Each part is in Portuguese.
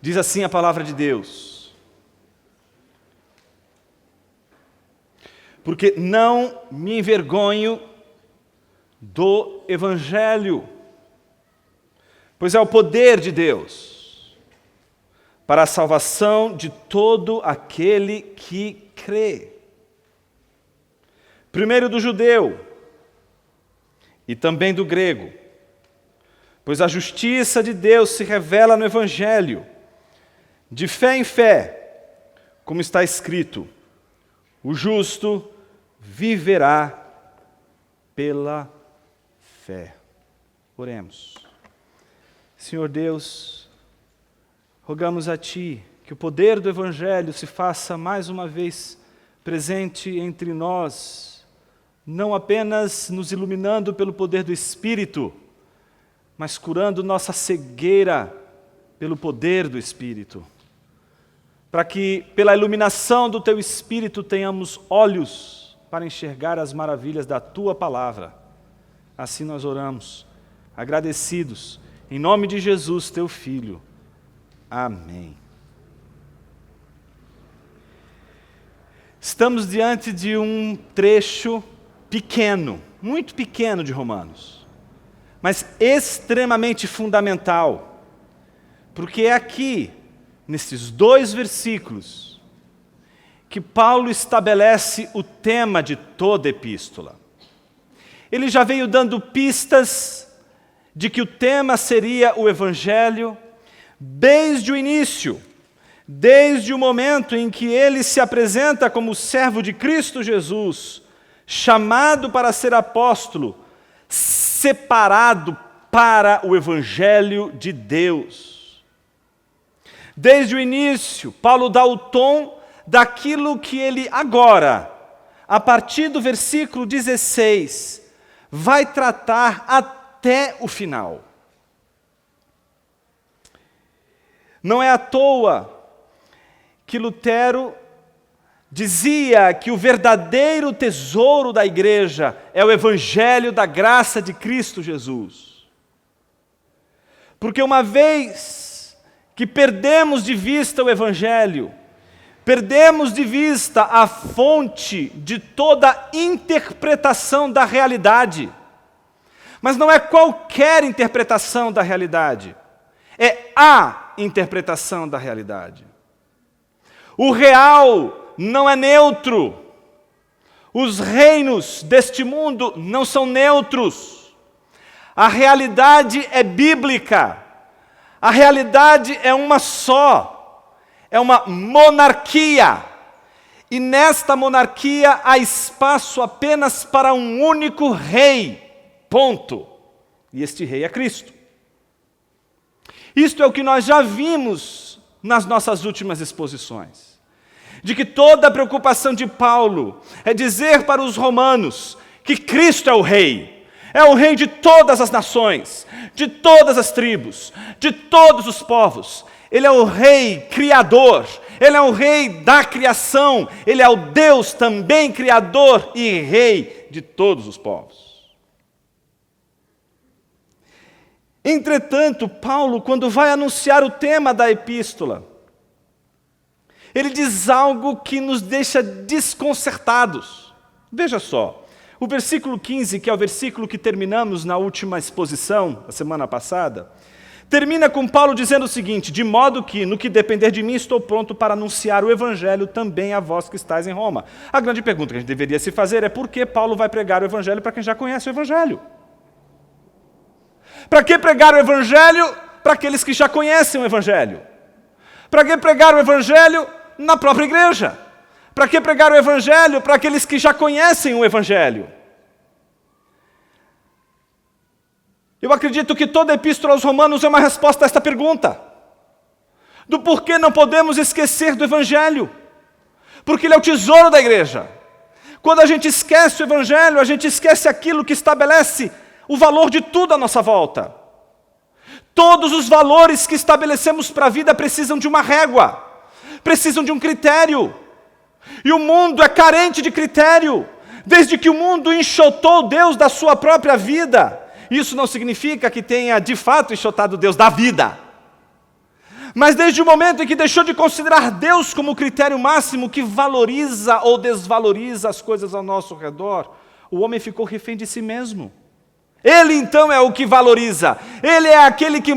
Diz assim a palavra de Deus: porque não me envergonho do Evangelho, pois é o poder de Deus para a salvação de todo aquele que crê. Primeiro do judeu e também do grego, pois a justiça de Deus se revela no Evangelho, de fé em fé, como está escrito: o justo viverá pela fé. Oremos. Senhor Deus, rogamos a Ti que o poder do Evangelho se faça mais uma vez presente entre nós, não apenas nos iluminando pelo poder do Espírito, mas curando nossa cegueira pelo poder do Espírito, para que, pela iluminação do Teu Espírito, tenhamos olhos para enxergar as maravilhas da Tua palavra. Assim nós oramos, agradecidos, em nome de Jesus, Teu Filho. Amém. Estamos diante de um trecho pequeno, muito pequeno de Romanos, mas extremamente fundamental, porque é aqui, nesses 2 versículos, que Paulo estabelece o tema de toda a epístola. Ele já veio dando pistas de que o tema seria o Evangelho desde o início, desde o momento em que ele se apresenta como servo de Cristo Jesus, chamado para ser apóstolo, separado para o Evangelho de Deus. Desde o início, Paulo dá o tom daquilo que ele agora, a partir do versículo 16, vai tratar até o final. Não é à toa que Lutero dizia que o verdadeiro tesouro da igreja é o Evangelho da graça de Cristo Jesus. Porque uma vez que perdemos de vista o Evangelho, perdemos de vista a fonte de toda interpretação da realidade. Mas não é qualquer interpretação da realidade, é a interpretação da realidade. O real não é neutro. Os reinos deste mundo não são neutros. A realidade é bíblica. A realidade é uma só. É uma monarquia. E nesta monarquia há espaço apenas para um único rei. Ponto. E este rei é Cristo. Isto é o que nós já vimos nas nossas últimas exposições. De que toda a preocupação de Paulo é dizer para os romanos que Cristo é o rei. É o rei de todas as nações, de todas as tribos, de todos os povos. Ele é o rei criador, ele é o rei da criação, ele é o Deus também criador e rei de todos os povos. Entretanto, Paulo, quando vai anunciar o tema da epístola, ele diz algo que nos deixa desconcertados. Veja só. O versículo 15, que é o versículo que terminamos na última exposição, a semana passada, termina com Paulo dizendo o seguinte: de modo que, no que depender de mim, estou pronto para anunciar o Evangelho também a vós que estáis em Roma. A grande pergunta que a gente deveria se fazer é por que Paulo vai pregar o Evangelho para quem já conhece o Evangelho? Para que pregar o Evangelho para aqueles que já conhecem o Evangelho? Para que pregar o Evangelho na própria igreja? Para que pregar o Evangelho para aqueles que já conhecem o Evangelho? Eu acredito que toda a epístola aos Romanos é uma resposta a esta pergunta. Do porquê não podemos esquecer do Evangelho. Porque ele é o tesouro da igreja. Quando a gente esquece o Evangelho, a gente esquece aquilo que estabelece o valor de tudo à nossa volta. Todos os valores que estabelecemos para a vida precisam de uma régua, precisam de um critério. E o mundo é carente de critério, desde que o mundo enxotou Deus da sua própria vida. Isso não significa que tenha de fato enxotado Deus da vida, Mas desde o momento em que deixou de considerar Deus como o critério máximo que valoriza ou desvaloriza as coisas ao nosso redor, o homem ficou refém de si mesmo. Ele então é o que valoriza. Ele é aquele que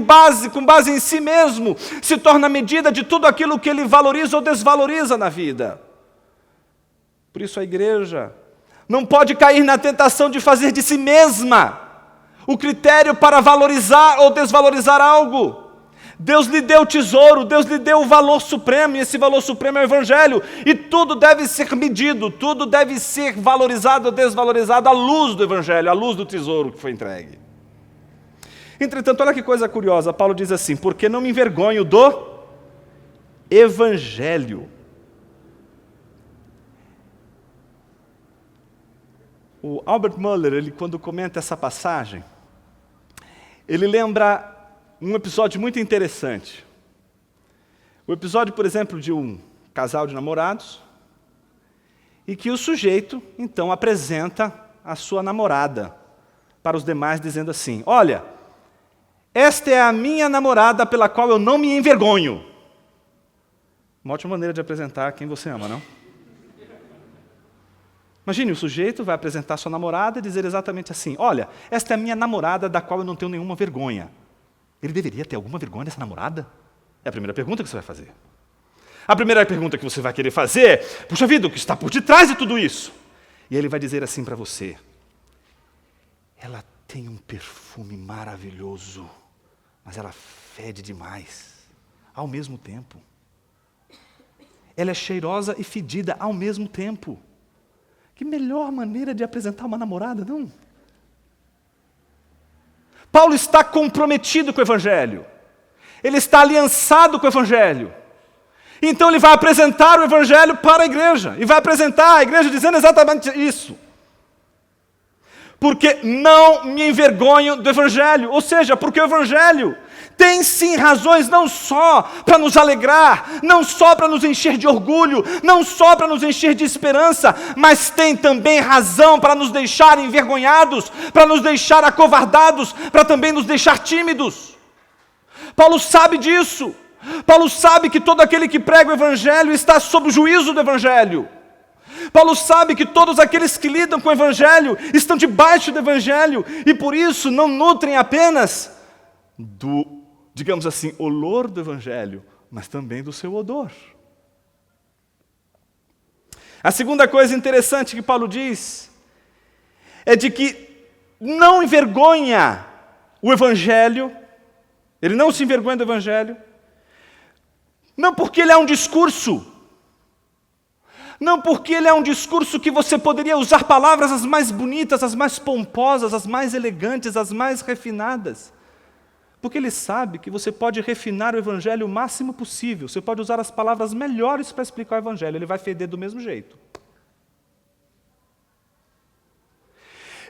com base em si mesmo se torna a medida de tudo aquilo que ele valoriza ou desvaloriza na vida. Por isso a igreja não pode cair na tentação de fazer de si mesma o critério para valorizar ou desvalorizar algo. Deus lhe deu o tesouro, Deus lhe deu o valor supremo, e esse valor supremo é o Evangelho, e tudo deve ser medido, tudo deve ser valorizado ou desvalorizado à luz do Evangelho, à luz do tesouro que foi entregue. Entretanto, olha que coisa curiosa, Paulo diz assim: porque não me envergonho do Evangelho. O Albert Möller, ele, quando comenta essa passagem, ele lembra um episódio muito interessante. O episódio, por exemplo, de um casal de namorados, e que o sujeito, então, apresenta a sua namorada para os demais, dizendo assim: olha, esta é a minha namorada pela qual eu não me envergonho. Uma ótima maneira de apresentar quem você ama, não? Imagine, o sujeito vai apresentar sua namorada e dizer exatamente assim: olha, esta é a minha namorada da qual eu não tenho nenhuma vergonha. Ele deveria ter alguma vergonha dessa namorada? É a primeira pergunta que você vai fazer. A primeira pergunta que você vai querer fazer é: puxa vida, o que está por detrás de tudo isso? E ele vai dizer assim para você: ela tem um perfume maravilhoso, mas ela fede demais, ao mesmo tempo. Ela é cheirosa e fedida ao mesmo tempo. Que melhor maneira de apresentar uma namorada, não? Paulo está comprometido com o Evangelho. Ele está aliançado com o Evangelho. Então ele vai apresentar o Evangelho para a igreja. E vai apresentar a igreja dizendo exatamente isso. Porque não me envergonho do Evangelho. Ou seja, porque o Evangelho tem sim razões não só para nos alegrar, não só para nos encher de orgulho, não só para nos encher de esperança, mas tem também razão para nos deixar envergonhados, para nos deixar acovardados, para também nos deixar tímidos. Paulo sabe disso. Paulo sabe que todo aquele que prega o Evangelho está sob o juízo do Evangelho. Paulo sabe que todos aqueles que lidam com o Evangelho estão debaixo do Evangelho e por isso não nutrem apenas do, digamos assim, olor do Evangelho, mas também do seu odor. A segunda coisa interessante que Paulo diz é de que não envergonha o Evangelho, ele não se envergonha do Evangelho, não porque ele é um discurso, não porque ele é um discurso que você poderia usar palavras as mais bonitas, as mais pomposas, as mais elegantes, as mais refinadas. Porque ele sabe que você pode refinar o Evangelho o máximo possível, você pode usar as palavras melhores para explicar o Evangelho, ele vai feder do mesmo jeito.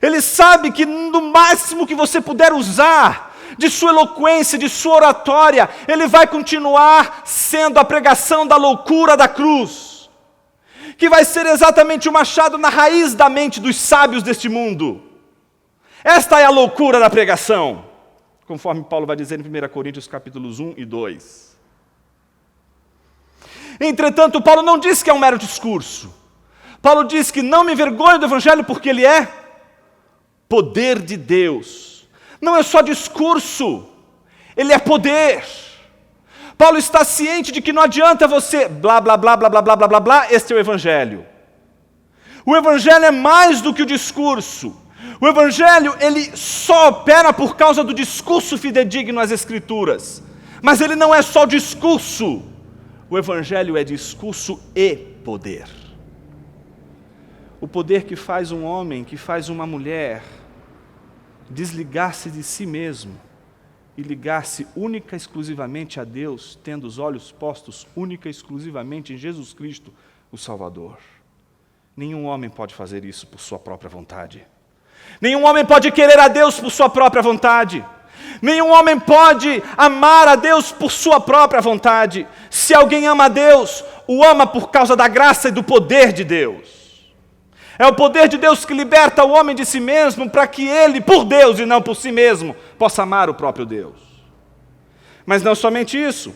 Ele sabe que no máximo que você puder usar de sua eloquência, de sua oratória, ele vai continuar sendo a pregação da loucura da cruz, que vai ser exatamente o machado na raiz da mente dos sábios deste mundo. Esta é a loucura da pregação, conforme Paulo vai dizer em 1 Coríntios capítulos 1 e 2. Entretanto, Paulo não diz que é um mero discurso. Paulo diz que não me envergonho do Evangelho porque ele é poder de Deus. Não é só discurso, ele é poder. Paulo está ciente de que não adianta você blá, blá, blá, blá, blá, blá, blá, blá, blá, este é o Evangelho. O Evangelho é mais do que o discurso. O Evangelho, ele só opera por causa do discurso fidedigno às Escrituras. Mas ele não é só discurso. O Evangelho é discurso e poder. O poder que faz um homem, que faz uma mulher desligar-se de si mesmo e ligar-se única e exclusivamente a Deus, tendo os olhos postos única e exclusivamente em Jesus Cristo, o Salvador. Nenhum homem pode fazer isso por sua própria vontade. Nenhum homem pode querer a Deus por sua própria vontade. Nenhum homem pode amar a Deus por sua própria vontade. Se alguém ama a Deus, o ama por causa da graça e do poder de Deus. É o poder de Deus que liberta o homem de si mesmo para que ele, por Deus e não por si mesmo, possa amar o próprio Deus. Mas não somente isso.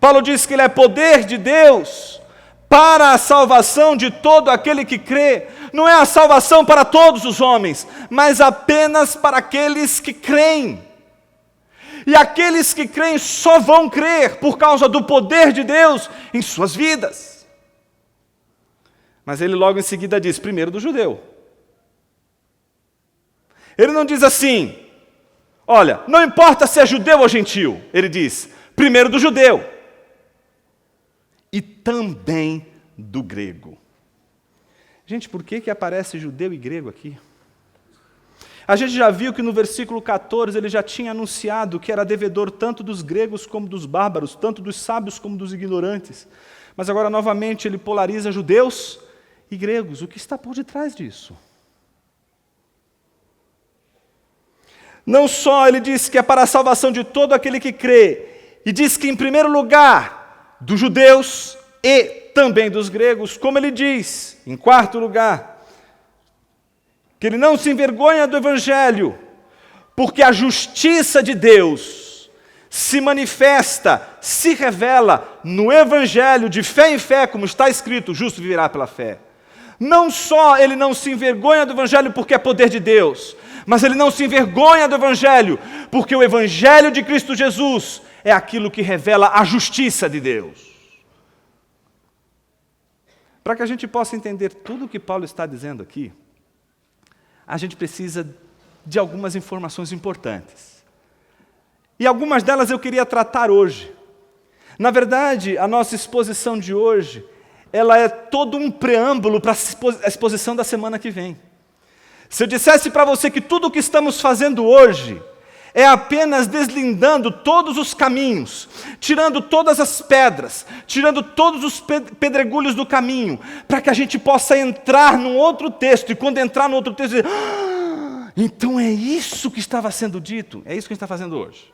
Paulo diz que ele é poder de Deus para a salvação de todo aquele que crê. Não é a salvação para todos os homens, mas apenas para aqueles que creem. E aqueles que creem só vão crer por causa do poder de Deus em suas vidas. Mas ele logo em seguida diz, primeiro do judeu. Ele não diz assim, olha, não importa se é judeu ou gentil. Ele diz, primeiro do judeu. E também do grego. Gente, por que aparece judeu e grego aqui? A gente já viu que no versículo 14 ele já tinha anunciado que era devedor tanto dos gregos como dos bárbaros, tanto dos sábios como dos ignorantes. Mas agora novamente ele polariza judeus e gregos. O que está por detrás disso? Não só ele diz que é para a salvação de todo aquele que crê, e diz que em primeiro lugar dos judeus e também dos gregos, como ele diz, em quarto lugar, que ele não se envergonha do Evangelho, porque a justiça de Deus se manifesta, se revela no Evangelho de fé em fé, como está escrito, o justo viverá pela fé. Não só ele não se envergonha do Evangelho porque é poder de Deus, mas ele não se envergonha do Evangelho, porque o Evangelho de Cristo Jesus é aquilo que revela a justiça de Deus. Para que a gente possa entender tudo o que Paulo está dizendo aqui, a gente precisa de algumas informações importantes. E algumas delas eu queria tratar hoje. Na verdade, a nossa exposição de hoje, ela é todo um preâmbulo para a exposição da semana que vem. Se eu dissesse para você que tudo o que estamos fazendo hoje é apenas deslindando todos os caminhos, tirando todas as pedras, tirando todos os pedregulhos do caminho, para que a gente possa entrar num outro texto, e quando entrar no outro texto, dizer, então é isso que estava sendo dito, é isso que a gente está fazendo hoje.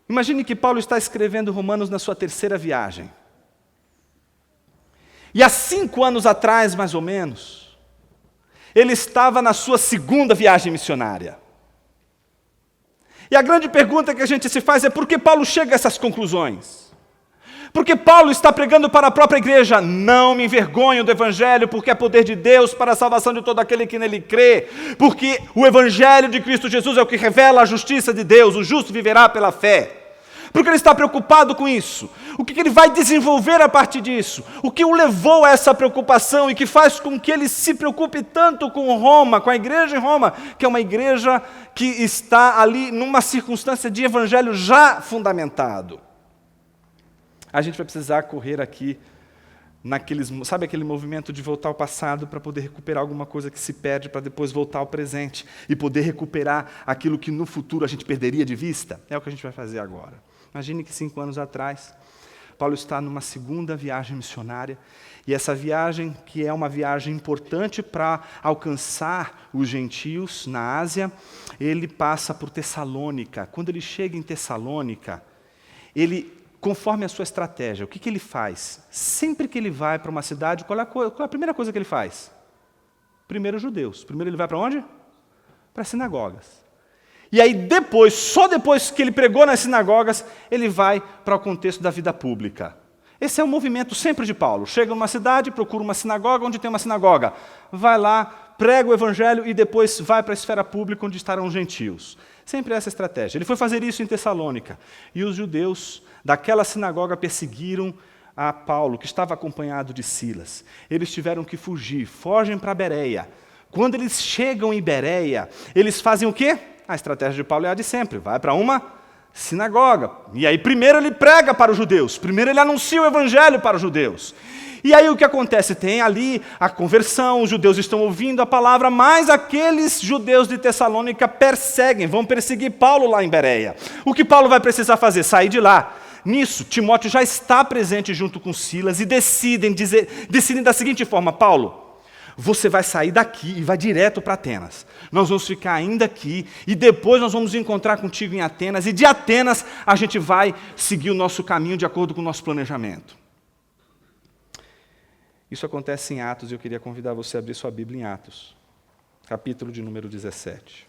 Imagine que Paulo está escrevendo Romanos na sua terceira viagem. E há 5 anos atrás, mais ou menos, ele estava na sua segunda viagem missionária. E a grande pergunta que a gente se faz é por que Paulo chega a essas conclusões? Porque Paulo está pregando para a própria igreja, não me envergonho do Evangelho, porque é poder de Deus para a salvação de todo aquele que nele crê, porque o Evangelho de Cristo Jesus é o que revela a justiça de Deus, o justo viverá pela fé. Porque ele está preocupado com isso. O que ele vai desenvolver a partir disso? O que o levou a essa preocupação e que faz com que ele se preocupe tanto com Roma, com a igreja em Roma, que é uma igreja que está ali numa circunstância de evangelho já fundamentado. A gente vai precisar correr aqui, sabe aquele movimento de voltar ao passado para poder recuperar alguma coisa que se perde, para depois voltar ao presente e poder recuperar aquilo que no futuro a gente perderia de vista? É o que a gente vai fazer agora. Imagine que 5 anos atrás, Paulo está numa segunda viagem missionária, e essa viagem, que é uma viagem importante para alcançar os gentios na Ásia, ele passa por Tessalônica. Quando ele chega em Tessalônica, ele, conforme a sua estratégia, o que ele faz? Sempre que ele vai para uma cidade, qual é a primeira coisa que ele faz? Primeiro os judeus. Primeiro ele vai para onde? Para as sinagogas. E aí depois, só depois que ele pregou nas sinagogas, ele vai para o contexto da vida pública. Esse é o movimento sempre de Paulo. Chega numa cidade, procura uma sinagoga, onde tem uma sinagoga. Vai lá, prega o evangelho e depois vai para a esfera pública, onde estarão os gentios. Sempre essa estratégia. Ele foi fazer isso em Tessalônica. E os judeus daquela sinagoga perseguiram a Paulo, que estava acompanhado de Silas. Eles tiveram que fugir, fogem para Bereia. Quando eles chegam em Bereia, eles fazem o quê? A estratégia de Paulo é a de sempre, vai para uma sinagoga. E aí primeiro ele prega para os judeus, primeiro ele anuncia o evangelho para os judeus. E aí o que acontece? Tem ali a conversão, os judeus estão ouvindo a palavra, mas aqueles judeus de Tessalônica vão perseguir Paulo lá em Bereia. O que Paulo vai precisar fazer? Sair de lá. Nisso, Timóteo já está presente junto com Silas e decidem da seguinte forma: Paulo, você vai sair daqui e vai direto para Atenas. Nós vamos ficar ainda aqui e depois nós vamos encontrar contigo em Atenas. E de Atenas a gente vai seguir o nosso caminho de acordo com o nosso planejamento. Isso acontece em Atos e eu queria convidar você a abrir sua Bíblia em Atos, capítulo de número 17.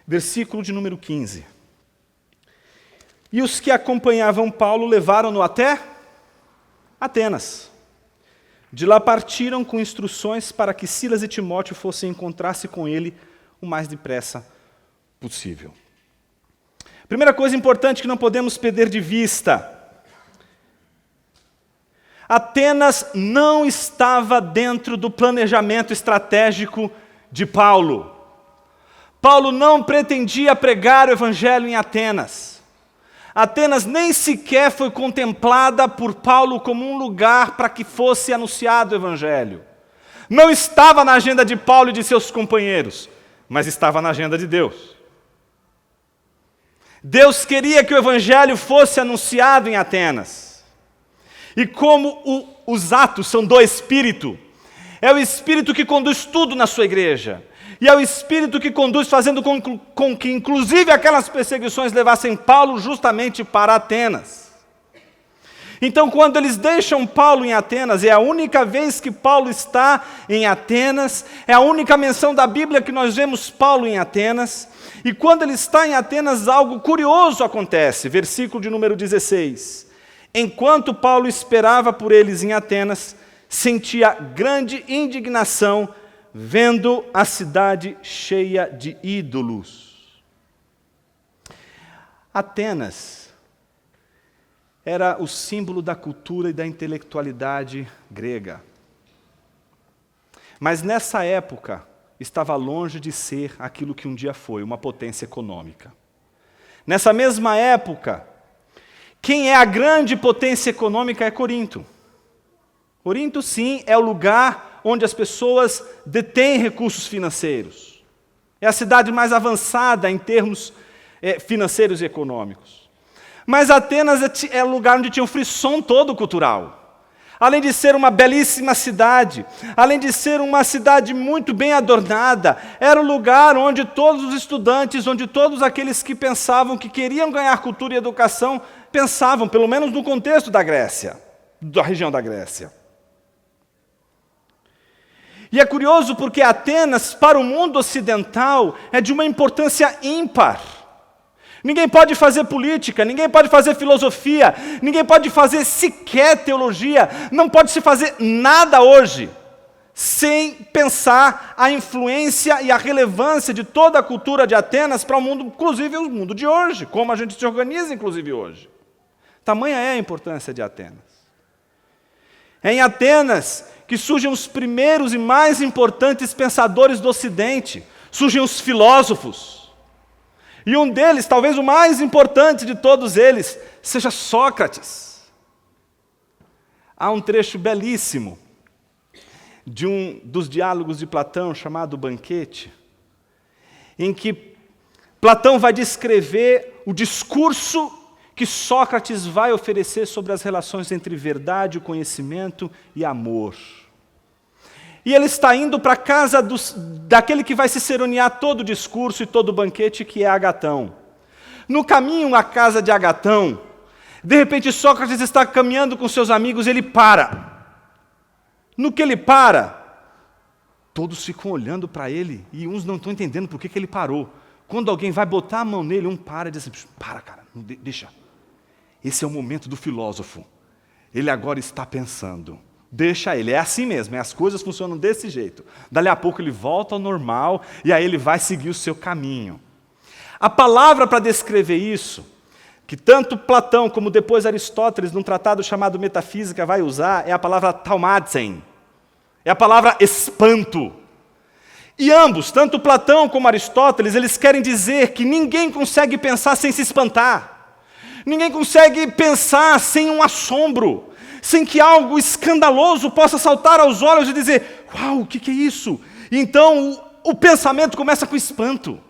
versículo de número 15. E os que acompanhavam Paulo levaram-no até Atenas. De lá partiram com instruções para que Silas e Timóteo fossem encontrar-se com ele o mais depressa possível. Primeira coisa importante que não podemos perder de vista: Atenas não estava dentro do planejamento estratégico de Paulo. Paulo não pretendia pregar o evangelho em Atenas. Atenas nem sequer foi contemplada por Paulo como um lugar para que fosse anunciado o evangelho. Não estava na agenda de Paulo e de seus companheiros, mas estava na agenda de Deus. Deus queria que o evangelho fosse anunciado em Atenas. E como os atos são do Espírito, é o Espírito que conduz tudo na sua igreja. E é o Espírito que conduz, fazendo com que, inclusive, aquelas perseguições levassem Paulo justamente para Atenas. Então, quando eles deixam Paulo em Atenas, é a única vez que Paulo está em Atenas, é a única menção da Bíblia que nós vemos Paulo em Atenas. E quando ele está em Atenas, algo curioso acontece. Versículo de número 16. Enquanto Paulo esperava por eles em Atenas, sentia grande indignação, vendo a cidade cheia de ídolos. Atenas era o símbolo da cultura e da intelectualidade grega. Mas nessa época, estava longe de ser aquilo que um dia foi, uma potência econômica. Nessa mesma época, quem é a grande potência econômica é Corinto. Corinto, sim, é o lugar onde as pessoas detêm recursos financeiros. É a cidade mais avançada em termos financeiros e econômicos. Mas Atenas é o lugar onde tinha um frisson todo cultural. Além de ser uma belíssima cidade, além de ser uma cidade muito bem adornada, era o lugar onde todos os estudantes, onde todos aqueles que pensavam que queriam ganhar cultura e educação, pensavam, pelo menos no contexto da Grécia, da região da Grécia. E é curioso porque Atenas, para o mundo ocidental, é de uma importância ímpar. Ninguém pode fazer política, ninguém pode fazer filosofia, ninguém pode fazer sequer teologia, não pode se fazer nada hoje sem pensar a influência e a relevância de toda a cultura de Atenas para o mundo, inclusive o mundo de hoje, como a gente se organiza inclusive hoje. Tamanha é a importância de Atenas. É em Atenas que surgem os primeiros e mais importantes pensadores do Ocidente, surgem os filósofos. E um deles, talvez o mais importante de todos eles, seja Sócrates. Há um trecho belíssimo de um dos diálogos de Platão, chamado Banquete, em que Platão vai descrever o discurso que Sócrates vai oferecer sobre as relações entre verdade, o conhecimento e amor. E ele está indo para a casa daquele que vai se cerimoniar todo o discurso e todo o banquete, que é Agatão. No caminho à casa de Agatão, de repente Sócrates está caminhando com seus amigos e ele para. No que ele para, todos ficam olhando para ele e uns não estão entendendo por que ele parou. Quando alguém vai botar a mão nele, um para e diz assim, para cara, deixa. Esse é o momento do filósofo. Ele agora está pensando. Deixa ele, é assim mesmo, as coisas funcionam desse jeito. Dali a pouco ele volta ao normal e aí ele vai seguir o seu caminho. A palavra para descrever isso, que tanto Platão como depois Aristóteles, num tratado chamado Metafísica, vai usar, é a palavra taumatzen, é a palavra espanto. E ambos, tanto Platão como Aristóteles, eles querem dizer que ninguém consegue pensar sem se espantar. Ninguém consegue pensar sem um assombro, sem que algo escandaloso possa saltar aos olhos e dizer, uau, o que é isso? E então o pensamento começa com espanto.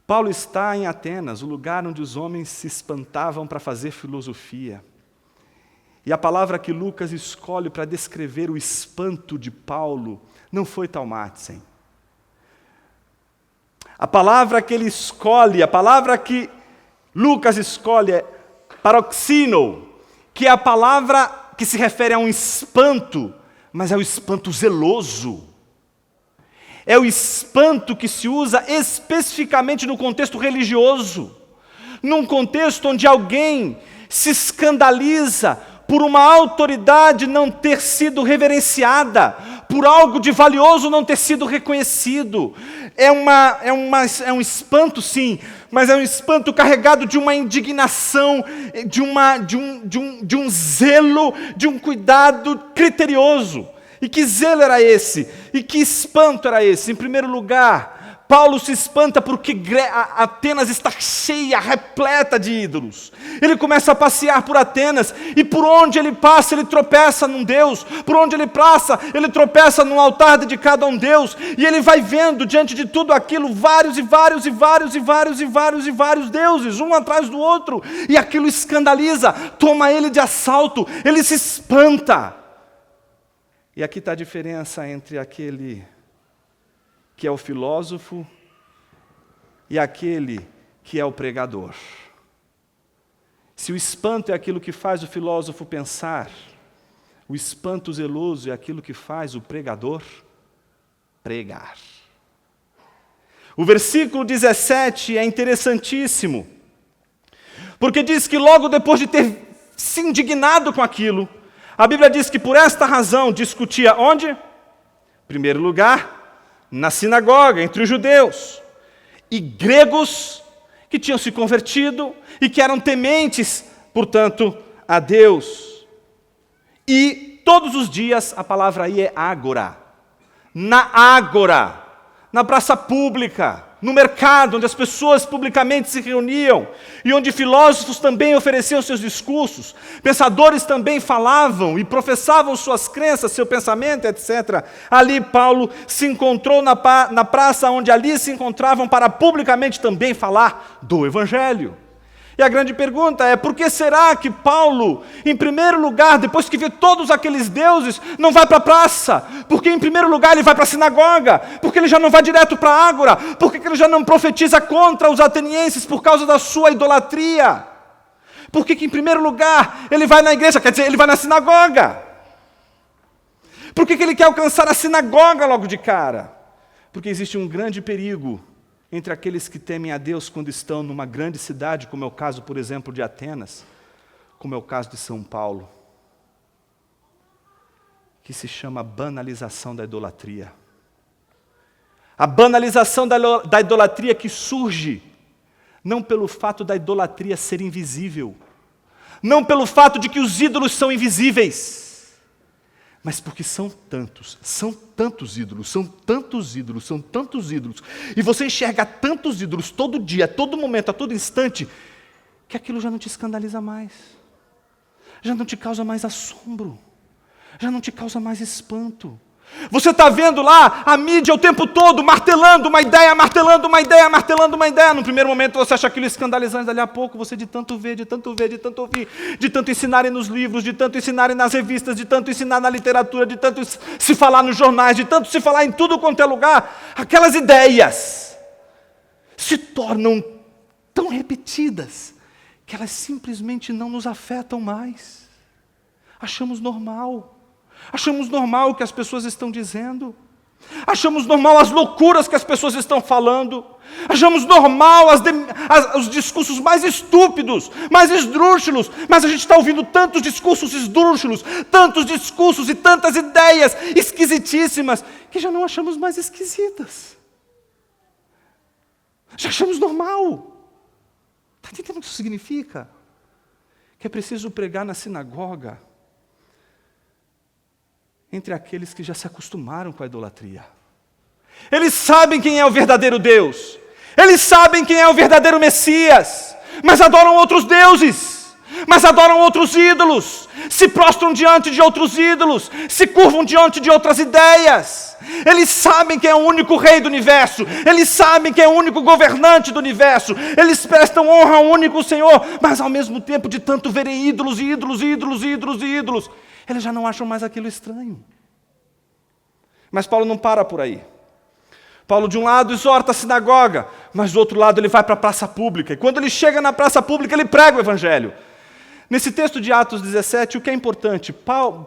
Paulo está em Atenas, o lugar onde os homens se espantavam para fazer filosofia. E a palavra que Lucas escolhe para descrever o espanto de Paulo não foi taumatzen. A palavra que ele escolhe, a palavra que Lucas escolhe é paroxino, que é a palavra que se refere a um espanto, mas é o espanto zeloso. É o espanto que se usa especificamente no contexto religioso, num contexto onde alguém se escandaliza por uma autoridade não ter sido reverenciada, por algo de valioso não ter sido reconhecido. É um espanto, sim, mas é um espanto carregado de uma indignação, de um zelo, de um cuidado criterioso. E que zelo era esse? E que espanto era esse? Em primeiro lugar, Paulo se espanta porque Atenas está cheia, repleta de ídolos. Ele começa a passear por Atenas, e por onde ele passa, ele tropeça num Deus. Por onde ele passa, ele tropeça num altar dedicado a um Deus. E ele vai vendo, diante de tudo aquilo, vários deuses, um atrás do outro. E aquilo escandaliza, toma ele de assalto, ele se espanta. E aqui está a diferença entre aquele que é o filósofo e aquele que é o pregador. Se o espanto é aquilo que faz o filósofo pensar, o espanto zeloso é aquilo que faz o pregador pregar. O versículo 17 é interessantíssimo, porque diz que logo depois de ter se indignado com aquilo, a Bíblia diz que por esta razão discutia onde? Em primeiro lugar, na sinagoga, entre os judeus e gregos que tinham se convertido e que eram tementes, portanto, a Deus. E todos os dias, a palavra aí é ágora. Na ágora, na praça pública, no mercado, onde as pessoas publicamente se reuniam, e onde filósofos também ofereciam seus discursos, pensadores também falavam e professavam suas crenças, seu pensamento, etc. Ali Paulo se encontrou na praça onde ali se encontravam para publicamente também falar do Evangelho. E a grande pergunta é, por que será que Paulo, em primeiro lugar, depois que vê todos aqueles deuses, não vai para a praça? Porque em primeiro lugar ele vai para a sinagoga? Porque ele já não vai direto para a ágora? Porque ele já não profetiza contra os atenienses por causa da sua idolatria? Por que em primeiro lugar ele vai na igreja, quer dizer, ele vai na sinagoga? Por que ele quer alcançar a sinagoga logo de cara? Porque existe um grande perigo entre aqueles que temem a Deus quando estão numa grande cidade, como é o caso, por exemplo, de Atenas, como é o caso de São Paulo, que se chama banalização da idolatria. A banalização da idolatria que surge não pelo fato da idolatria ser invisível, não pelo fato de que os ídolos são invisíveis, mas porque são tantos ídolos, e você enxerga tantos ídolos todo dia, a todo momento, a todo instante, que aquilo já não te escandaliza mais, já não te causa mais assombro, já não te causa mais espanto. Você está vendo lá a mídia o tempo todo martelando uma ideia. No primeiro momento você acha aquilo escandalizante, dali a pouco você de tanto ver, de tanto ouvir, de tanto ensinarem nos livros, de tanto ensinarem nas revistas, de tanto ensinar na literatura, de tanto se falar nos jornais, de tanto se falar em tudo quanto é lugar, aquelas ideias se tornam tão repetidas que elas simplesmente não nos afetam mais. Achamos normal o que as pessoas estão dizendo, achamos normal as loucuras que as pessoas estão falando, achamos normal os discursos mais estúpidos, mais esdrúxulos, mas a gente está ouvindo tantos discursos esdrúxulos, tantos discursos e tantas ideias esquisitíssimas, que já não achamos mais esquisitas, já achamos normal. Está entendendo o que isso significa? Que é preciso pregar na sinagoga entre aqueles que já se acostumaram com a idolatria. Eles sabem quem é o verdadeiro Deus, eles sabem quem é o verdadeiro Messias, mas adoram outros deuses, mas adoram outros ídolos, se prostram diante de outros ídolos, se curvam diante de outras ideias. Eles sabem quem é o único rei do universo, eles sabem quem é o único governante do universo, eles prestam honra ao único Senhor, mas ao mesmo tempo, de tanto verem ídolos, eles já não acham mais aquilo estranho. Mas Paulo não para por aí. Paulo, de um lado, exorta a sinagoga, mas do outro lado ele vai para a praça pública. E quando ele chega na praça pública, ele prega o Evangelho. Nesse texto de Atos 17, o que é importante?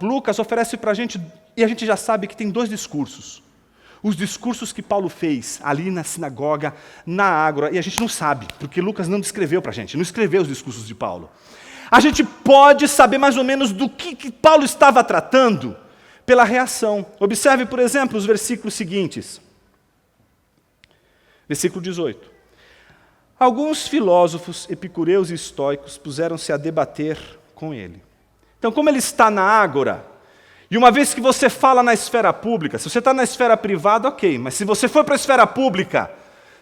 Lucas oferece para a gente, e a gente já sabe que tem dois discursos. os discursos que Paulo fez ali na sinagoga, na ágora, e a gente não sabe, porque Lucas não descreveu para a gente, não escreveu os discursos de Paulo. A gente pode saber mais ou menos do que Paulo estava tratando pela reação. Observe, por exemplo, os versículos seguintes. Versículo 18. Alguns filósofos, epicureus e estoicos puseram-se a debater com ele. Então, como ele está na ágora, e uma vez que você fala na esfera pública, se você está na esfera privada, ok, mas se você for para a esfera pública,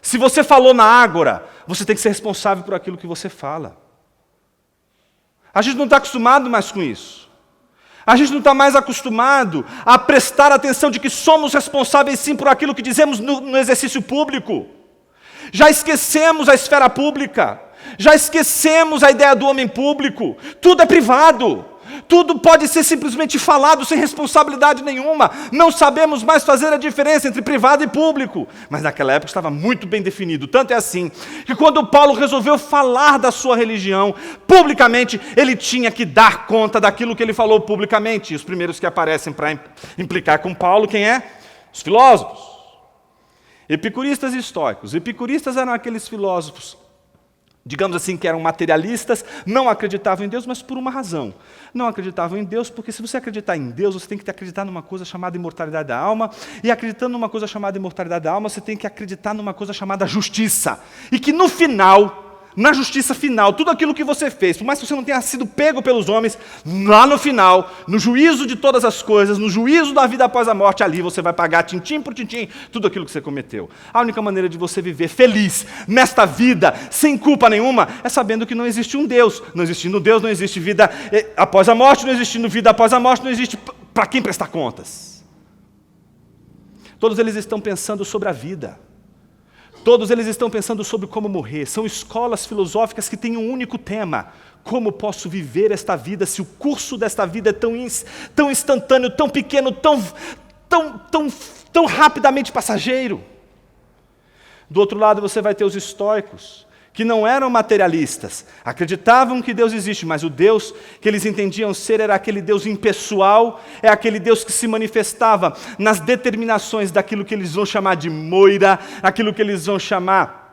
se você falou na ágora, você tem que ser responsável por aquilo que você fala. A gente não está acostumado mais com isso. A gente não está mais acostumado a prestar atenção de que somos responsáveis sim por aquilo que dizemos no exercício público. Já esquecemos a esfera pública, já esquecemos a ideia do homem público, tudo é privado, tudo pode ser simplesmente falado sem responsabilidade nenhuma, não sabemos mais fazer a diferença entre privado e público, mas naquela época estava muito bem definido, tanto é assim, que quando Paulo resolveu falar da sua religião, publicamente, ele tinha que dar conta daquilo que ele falou publicamente, e os primeiros que aparecem para implicar com Paulo, quem é? Os filósofos. Epicuristas e estoicos. Epicuristas eram aqueles filósofos, digamos assim, que eram materialistas, não acreditavam em Deus, mas por uma razão. Não acreditavam em Deus, porque se você acreditar em Deus, você tem que acreditar numa coisa chamada imortalidade da alma, e acreditando numa coisa chamada imortalidade da alma, você tem que acreditar numa coisa chamada justiça. E que no final, na justiça final, tudo aquilo que você fez, por mais que você não tenha sido pego pelos homens, lá no final, no juízo de todas as coisas, no juízo da vida após a morte, ali você vai pagar tintim por tintim tudo aquilo que você cometeu. A única maneira de você viver feliz nesta vida, sem culpa nenhuma, é sabendo que não existe um Deus. Não existindo Deus, não existe vida após a morte, não existindo vida após a morte, não existe para quem prestar contas. Todos eles estão pensando sobre a vida. Todos eles estão pensando sobre como morrer. São escolas filosóficas que têm um único tema. Como posso viver esta vida se o curso desta vida é tão instantâneo, tão pequeno, tão rapidamente passageiro? Do outro lado você vai ter os estoicos, que não eram materialistas. Acreditavam que Deus existe, mas o Deus que eles entendiam ser era aquele Deus impessoal, é aquele Deus que se manifestava nas determinações daquilo que eles vão chamar de moira, aquilo que eles vão chamar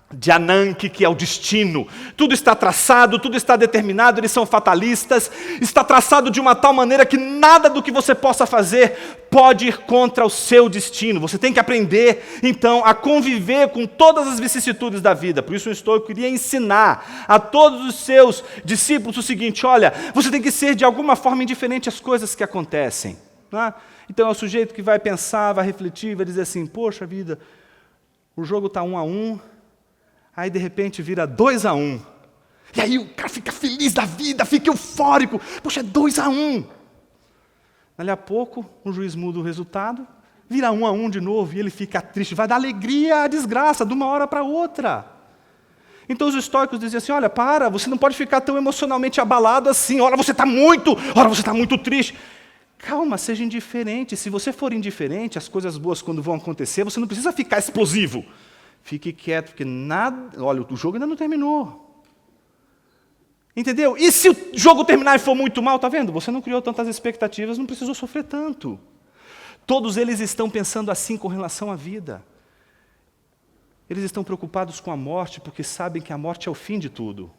de Ananke, que é o destino. Tudo está traçado, tudo está determinado, eles são fatalistas, está traçado de uma tal maneira que nada do que você possa fazer pode ir contra o seu destino. Você tem que aprender, então, a conviver com todas as vicissitudes da vida. Por isso o estoico queria ensinar a todos os seus discípulos o seguinte: olha, você tem que ser de alguma forma indiferente às coisas que acontecem. Não é? Então é o sujeito que vai pensar, vai refletir, vai dizer assim: poxa vida, o jogo está 1-1, aí de repente vira 2-1. E aí o cara fica feliz da vida, fica eufórico. Poxa, é 2-1. Dali a pouco, o juiz muda o resultado, vira 1-1 de novo, e ele fica triste. Vai dar alegria à desgraça, de uma hora para outra. Então os estoicos diziam assim: olha, você não pode ficar tão emocionalmente abalado assim. Ora você está muito triste. Calma, seja indiferente. Se você for indiferente, as coisas boas quando vão acontecer, você não precisa ficar explosivo. Fique quieto, porque o jogo ainda não terminou. Entendeu? E se o jogo terminar e for muito mal, está vendo? Você não criou tantas expectativas, não precisou sofrer tanto. Todos eles estão pensando assim com relação à vida. Eles estão preocupados com a morte, porque sabem que a morte é o fim de tudo.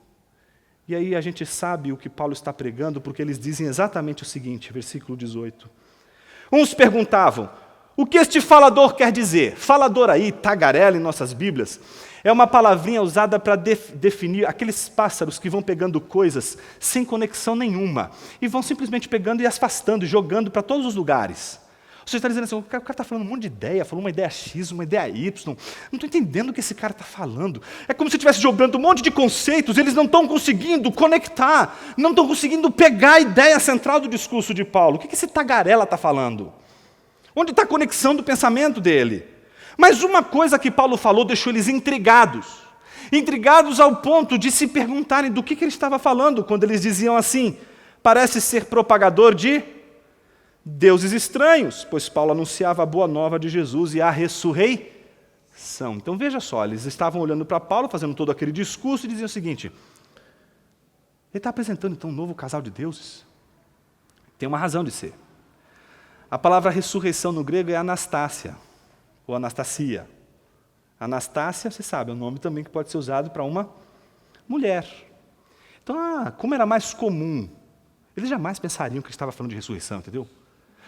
E aí a gente sabe o que Paulo está pregando, porque eles dizem exatamente o seguinte, versículo 18. Uns perguntavam: o que este falador quer dizer? Falador aí, tagarela em nossas Bíblias, é uma palavrinha usada para definir aqueles pássaros que vão pegando coisas sem conexão nenhuma, e vão simplesmente pegando e afastando, jogando para todos os lugares. Você está dizendo assim: o cara está falando um monte de ideia, falou uma ideia X, uma ideia Y, não estou entendendo o que esse cara está falando. É como se estivesse jogando um monte de conceitos, eles não estão conseguindo conectar, não estão conseguindo pegar a ideia central do discurso de Paulo. O que esse tagarela está falando? Onde está a conexão do pensamento dele? Mas uma coisa que Paulo falou deixou eles intrigados ao ponto de se perguntarem do que ele estava falando, quando eles diziam assim: parece ser propagador de deuses estranhos, pois Paulo anunciava a boa nova de Jesus e a ressurreição. Então veja só, eles estavam olhando para Paulo, fazendo todo aquele discurso, e diziam o seguinte: ele está apresentando então um novo casal de deuses? Tem uma razão de ser. A palavra ressurreição no grego é Anastácia. ou Anastasia. Anastácia, você sabe, é um nome também que pode ser usado para uma mulher. Então, como era mais comum, eles jamais pensariam que ele estava falando de ressurreição, entendeu?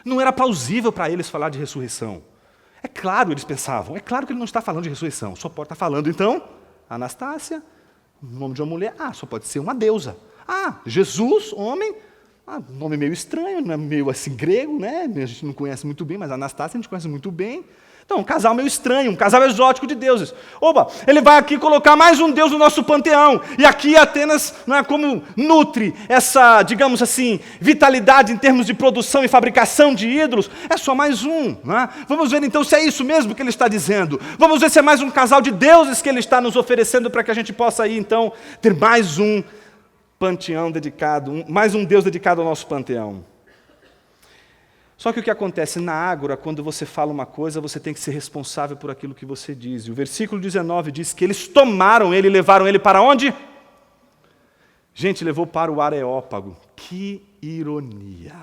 Não era plausível para eles falar de ressurreição. É claro, eles pensavam, é claro que ele não está falando de ressurreição, só pode estar falando, então, Anastácia, nome de uma mulher, só pode ser uma deusa. Jesus, homem, nome meio estranho, né? Meio assim grego, né? A gente não conhece muito bem, mas Anastácia a gente conhece muito bem. Então, um casal meio estranho, um casal exótico de deuses. Ele vai aqui colocar mais um deus no nosso panteão. E aqui Atenas, não é, como nutre essa, digamos assim, vitalidade em termos de produção e fabricação de ídolos, é só mais um. Não é? Vamos ver então se é isso mesmo que ele está dizendo. Vamos ver se é mais um casal de deuses que ele está nos oferecendo para que a gente possa aí então ter mais um panteão dedicado, mais um deus dedicado ao nosso panteão. Só que o que acontece na Ágora, quando você fala uma coisa, você tem que ser responsável por aquilo que você diz. E o versículo 19 diz que eles tomaram ele e levaram ele para onde? Gente, levou para o Areópago. Que ironia!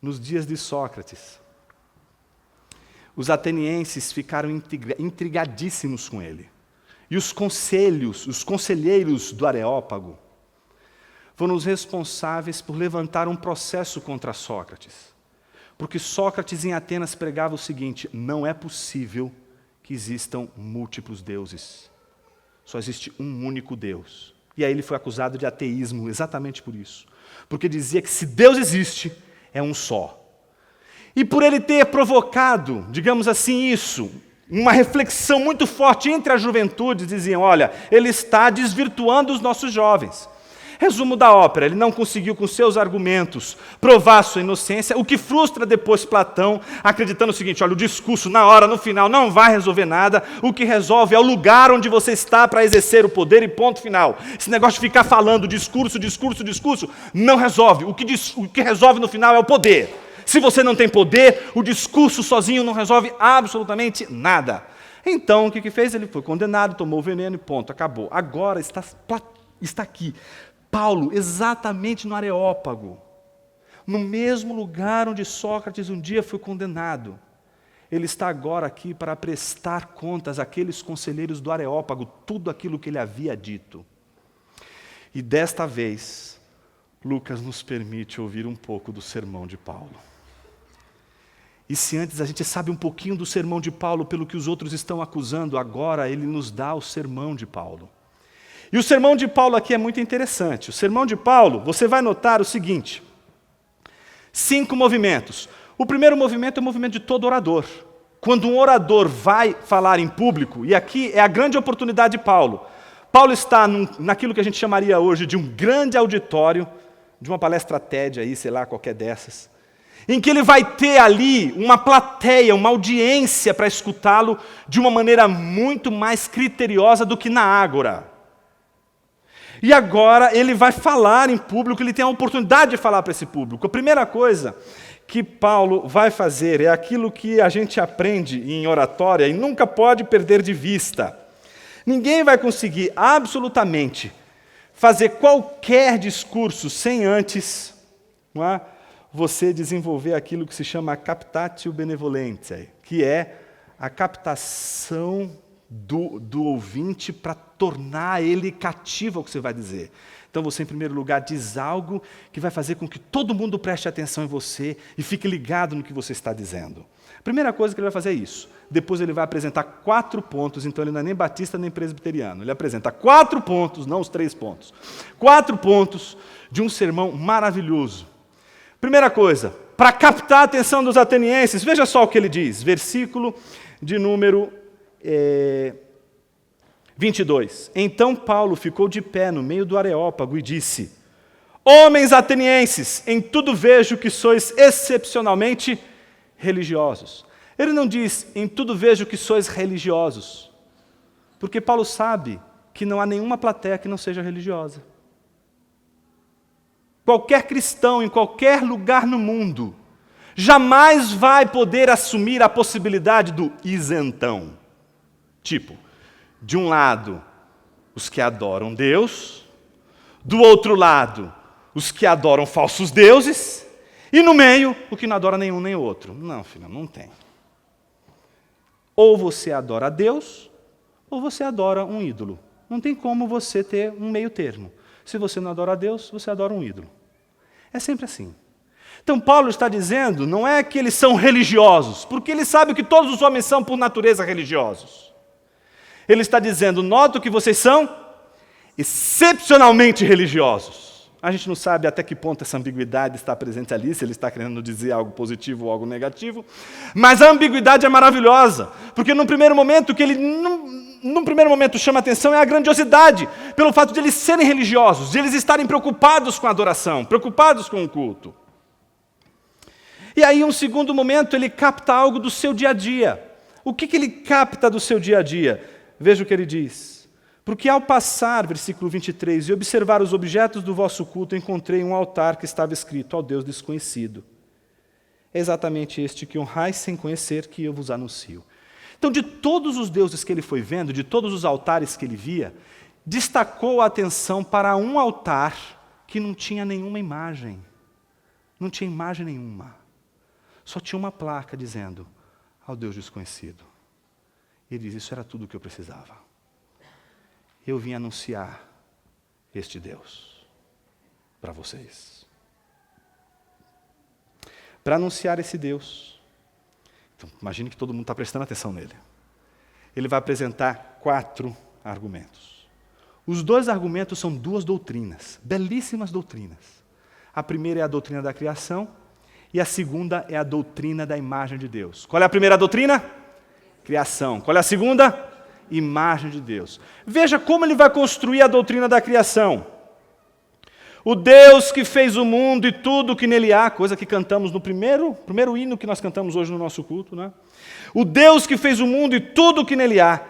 Nos dias de Sócrates, os atenienses ficaram intrigadíssimos com ele. E os conselheiros do Areópago, foram os responsáveis por levantar um processo contra Sócrates. Porque Sócrates em Atenas pregava o seguinte: não é possível que existam múltiplos deuses. Só existe um único Deus. E aí ele foi acusado de ateísmo exatamente por isso. Porque dizia que se Deus existe, é um só. E por ele ter provocado, digamos assim, isso, uma reflexão muito forte entre a juventude, diziam, olha, ele está desvirtuando os nossos jovens. Resumo da ópera, ele não conseguiu com seus argumentos provar sua inocência, o que frustra depois Platão, acreditando o seguinte, olha, o discurso na hora, no final, não vai resolver nada, o que resolve é o lugar onde você está para exercer o poder e ponto final. Esse negócio de ficar falando discurso, não resolve, o que resolve no final é o poder. Se você não tem poder, o discurso sozinho não resolve absolutamente nada. Então, o que fez? Ele foi condenado, tomou o veneno e ponto, acabou. Agora está aqui. Paulo, exatamente no Areópago, no mesmo lugar onde Sócrates um dia foi condenado. Ele está agora aqui para prestar contas àqueles conselheiros do Areópago, tudo aquilo que ele havia dito. E desta vez, Lucas nos permite ouvir um pouco do sermão de Paulo. E se antes a gente sabe um pouquinho do sermão de Paulo pelo que os outros estão acusando, agora ele nos dá o sermão de Paulo. E o sermão de Paulo aqui é muito interessante. O sermão de Paulo, você vai notar o seguinte: 5 movimentos. O primeiro movimento é o movimento de todo orador. Quando um orador vai falar em público, e aqui é a grande oportunidade de Paulo. Paulo está naquilo que a gente chamaria hoje de um grande auditório, de uma palestra TED aí, sei lá, qualquer dessas, em que ele vai ter ali uma plateia, uma audiência para escutá-lo de uma maneira muito mais criteriosa do que na Ágora. E agora ele vai falar em público, ele tem a oportunidade de falar para esse público. A primeira coisa que Paulo vai fazer é aquilo que a gente aprende em oratória e nunca pode perder de vista. Ninguém vai conseguir absolutamente fazer qualquer discurso sem antes, não é, você desenvolver aquilo que se chama captatio benevolentiae, que é a captação do ouvinte para tornar ele cativo ao que você vai dizer. Então você, em primeiro lugar, diz algo que vai fazer com que todo mundo preste atenção em você e fique ligado no que você está dizendo. A primeira coisa que ele vai fazer é isso. Depois ele vai apresentar 4 pontos, então ele não é nem batista nem presbiteriano. Ele apresenta 4 pontos, não os 3 pontos. 4 pontos de um sermão maravilhoso. Primeira coisa, para captar a atenção dos atenienses, veja só o que ele diz, versículo de número 22. Então Paulo ficou de pé no meio do Areópago e disse: homens atenienses, em tudo vejo que sois excepcionalmente religiosos. Ele não diz, em tudo vejo que sois religiosos, porque Paulo sabe que não há nenhuma plateia que não seja religiosa. Qualquer cristão, em qualquer lugar no mundo, jamais vai poder assumir a possibilidade do isentão. Tipo, de um lado, os que adoram Deus, do outro lado, os que adoram falsos deuses, e no meio, o que não adora nenhum nem outro. Não, filho, não tem. Ou você adora a Deus, ou você adora um ídolo. Não tem como você ter um meio termo. Se você não adora a Deus, você adora um ídolo. É sempre assim. Então Paulo está dizendo, não é que eles são religiosos, porque ele sabe que todos os homens são por natureza religiosos. Ele está dizendo, noto que vocês são excepcionalmente religiosos. A gente não sabe até que ponto essa ambiguidade está presente ali, se ele está querendo dizer algo positivo ou algo negativo, mas a ambiguidade é maravilhosa, porque no primeiro momento, o que ele num primeiro momento chama atenção é a grandiosidade, pelo fato de eles serem religiosos, de eles estarem preocupados com a adoração, preocupados com o culto. E aí, em um segundo momento, ele capta algo do seu dia a dia. O que ele capta do seu dia a dia? Veja o que ele diz. Porque ao passar, versículo 23, e observar os objetos do vosso culto, encontrei um altar que estava escrito ao Deus desconhecido. É exatamente este que honrais sem conhecer que eu vos anuncio. Então, de todos os deuses que ele foi vendo, de todos os altares que ele via, destacou a atenção para um altar que não tinha nenhuma imagem. Não tinha imagem nenhuma. Só tinha uma placa dizendo, ao Deus desconhecido. Ele diz, isso era tudo o que eu precisava. Eu vim anunciar este Deus para vocês. Para anunciar esse Deus, então, imagine que todo mundo está prestando atenção nele. Ele vai apresentar 4 argumentos. Os 2 argumentos são 2 doutrinas, belíssimas doutrinas. A primeira é a doutrina da criação, e a segunda é a doutrina da imagem de Deus. Qual é a primeira doutrina? Criação. Qual é a segunda? Imagem de Deus. Veja como ele vai construir a doutrina da criação. O Deus que fez o mundo e tudo o que nele há, coisa que cantamos no primeiro hino que nós cantamos hoje no nosso culto, né? O Deus que fez o mundo e tudo o que nele há,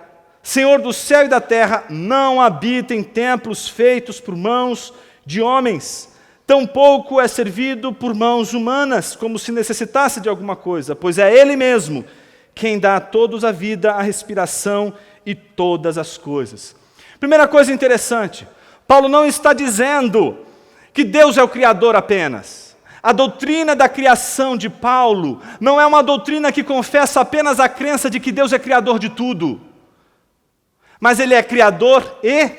Senhor do céu e da terra, não habita em templos feitos por mãos de homens, tampouco é servido por mãos humanas, como se necessitasse de alguma coisa, pois é Ele mesmo quem dá a todos a vida, a respiração e todas as coisas. Primeira coisa interessante, Paulo não está dizendo que Deus é o Criador apenas. A doutrina da criação de Paulo não é uma doutrina que confessa apenas a crença de que Deus é Criador de tudo, mas Ele é Criador e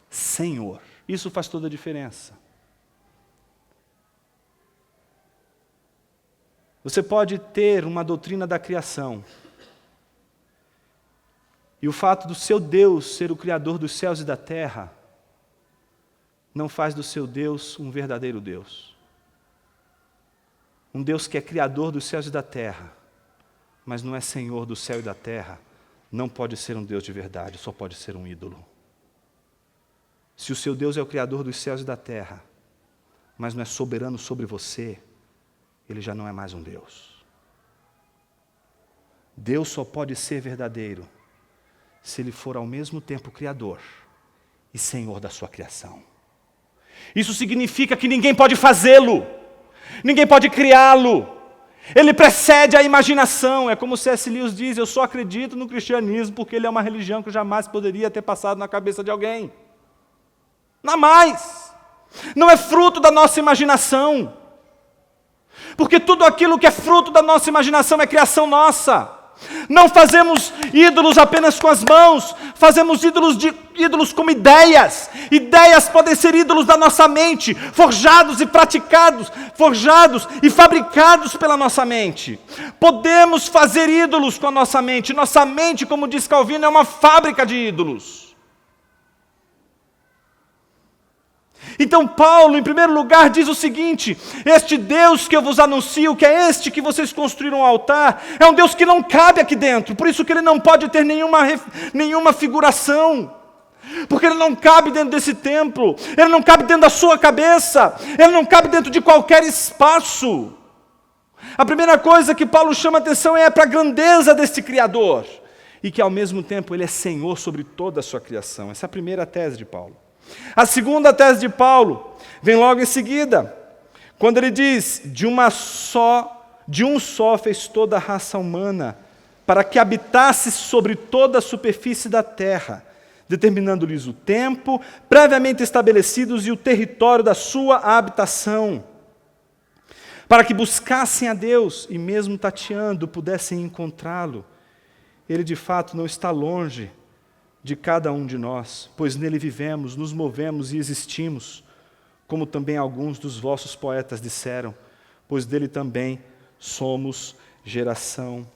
Senhor. Isso faz toda a diferença. Você pode ter uma doutrina da criação, e o fato do seu Deus ser o Criador dos céus e da terra, não faz do seu Deus um verdadeiro Deus. Um Deus que é Criador dos céus e da terra, mas não é Senhor do céu e da terra, não pode ser um Deus de verdade, só pode ser um ídolo. Se o seu Deus é o Criador dos céus e da terra, mas não é soberano sobre você, Ele já não é mais um Deus. Deus só pode ser verdadeiro se Ele for ao mesmo tempo Criador e Senhor da sua criação. Isso significa que ninguém pode fazê-lo, ninguém pode criá-lo. Ele precede a imaginação. É como C.S. Lewis diz, eu só acredito no cristianismo porque ele é uma religião que jamais poderia ter passado na cabeça de alguém. Jamais. Não é fruto da nossa imaginação. Porque tudo aquilo que é fruto da nossa imaginação é criação nossa. Não fazemos ídolos apenas com as mãos, fazemos ídolos como ideias. Ideias podem ser ídolos da nossa mente, forjados e praticados, forjados e fabricados pela nossa mente. Podemos fazer ídolos com a nossa mente. Nossa mente, como diz Calvino, é uma fábrica de ídolos. Então Paulo, em primeiro lugar, diz o seguinte: este Deus que eu vos anuncio, que é este que vocês construíram um altar, é um Deus que não cabe aqui dentro, por isso que ele não pode ter nenhuma figuração, porque ele não cabe dentro desse templo, ele não cabe dentro da sua cabeça, ele não cabe dentro de qualquer espaço. A primeira coisa que Paulo chama atenção é para a grandeza deste Criador, e que ao mesmo tempo ele é Senhor sobre toda a sua criação. Essa é a primeira tese de Paulo. A segunda tese de Paulo vem logo em seguida, quando ele diz, de um só fez toda a raça humana, para que habitasse sobre toda a superfície da terra, determinando-lhes o tempo, previamente estabelecidos e o território da sua habitação, para que buscassem a Deus e mesmo tateando pudessem encontrá-lo, Ele de fato não está longe de cada um de nós, pois nele vivemos, nos movemos e existimos, como também alguns dos vossos poetas disseram, pois dele também somos geração.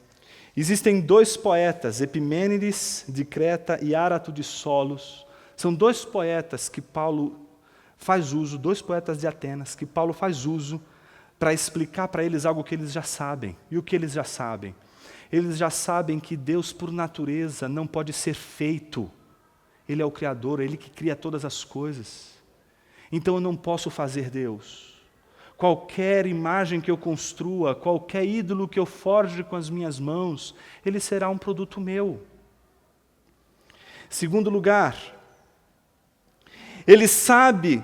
Existem dois poetas, Epimênides de Creta e Árato de Solos. São dois poetas que Paulo faz uso, dois poetas de Atenas, que Paulo faz uso para explicar para eles algo que eles já sabem. E o que eles já sabem? Eles já sabem que Deus, por natureza, não pode ser feito. Ele é o Criador, é Ele que cria todas as coisas. Então eu não posso fazer Deus. Qualquer imagem que eu construa, qualquer ídolo que eu forje com as minhas mãos, ele será um produto meu. Segundo lugar, ele sabe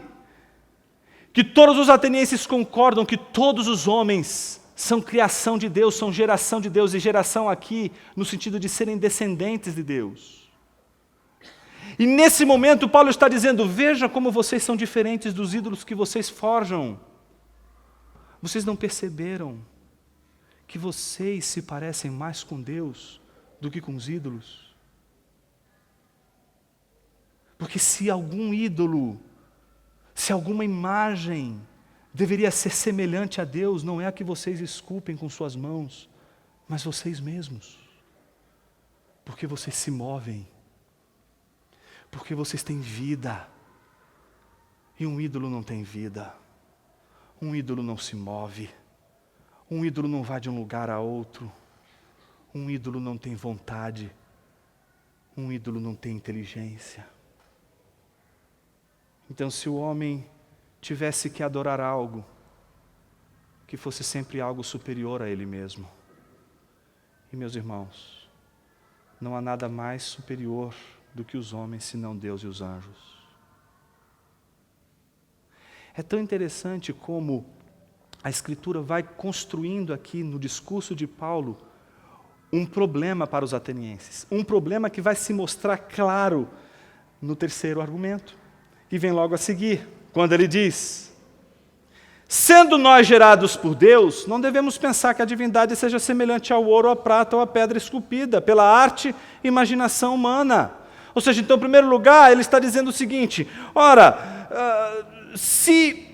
que todos os atenienses concordam que todos os homens são criação de Deus, são geração de Deus, e geração aqui no sentido de serem descendentes de Deus. E nesse momento Paulo está dizendo, veja como vocês são diferentes dos ídolos que vocês forjam. Vocês não perceberam que vocês se parecem mais com Deus do que com os ídolos? Porque se algum ídolo, se alguma imagem deveria ser semelhante a Deus, não é a que vocês esculpem com suas mãos, mas vocês mesmos. Porque vocês se movem. Porque vocês têm vida. E um ídolo não tem vida. Um ídolo não se move. Um ídolo não vai de um lugar a outro. Um ídolo não tem vontade. Um ídolo não tem inteligência. Então, se o homem tivesse que adorar algo, que fosse sempre algo superior a ele mesmo. E, meus irmãos, não há nada mais superior do que os homens, senão Deus e os anjos. É tão interessante como a Escritura vai construindo aqui no discurso de Paulo um problema para os atenienses. Um problema que vai se mostrar claro no terceiro argumento, que vem logo a seguir, quando ele diz: sendo nós gerados por Deus, não devemos pensar que a divindade seja semelhante ao ouro, à prata ou à pedra esculpida, pela arte e imaginação humana. Ou seja, então, em primeiro lugar, ele está dizendo o seguinte: ora, se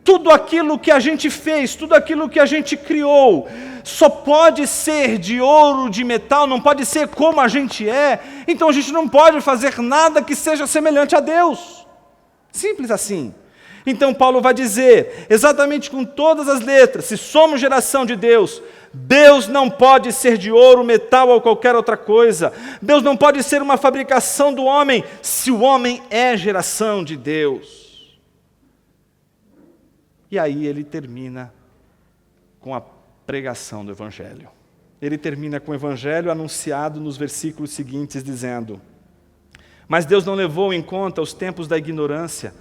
tudo aquilo que a gente fez, tudo aquilo que a gente criou, só pode ser de ouro, de metal, não pode ser como a gente é, então a gente não pode fazer nada que seja semelhante a Deus. Simples assim. Então Paulo vai dizer, exatamente com todas as letras, se somos geração de Deus, Deus não pode ser de ouro, metal ou qualquer outra coisa. Deus não pode ser uma fabricação do homem, se o homem é geração de Deus. E aí ele termina com a pregação do Evangelho. Ele termina com o Evangelho anunciado nos versículos seguintes, dizendo: mas Deus não levou em conta os tempos da ignorância,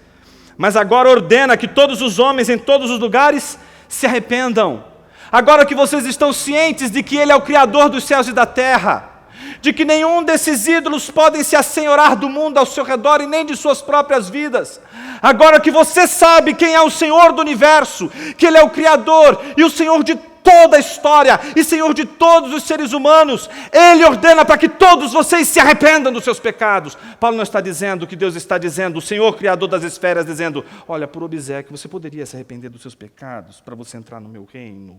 mas agora ordena que todos os homens em todos os lugares se arrependam. Agora que vocês estão cientes de que Ele é o Criador dos céus e da terra, de que nenhum desses ídolos podem se assenhorar do mundo ao seu redor e nem de suas próprias vidas, agora que você sabe quem é o Senhor do universo, que Ele é o Criador e o Senhor de toda a história e Senhor de todos os seres humanos, Ele ordena para que todos vocês se arrependam dos seus pecados. Paulo não está dizendo o que Deus está dizendo, o Senhor Criador das esferas dizendo: olha, por obséquio, você poderia se arrepender dos seus pecados para você entrar no meu reino.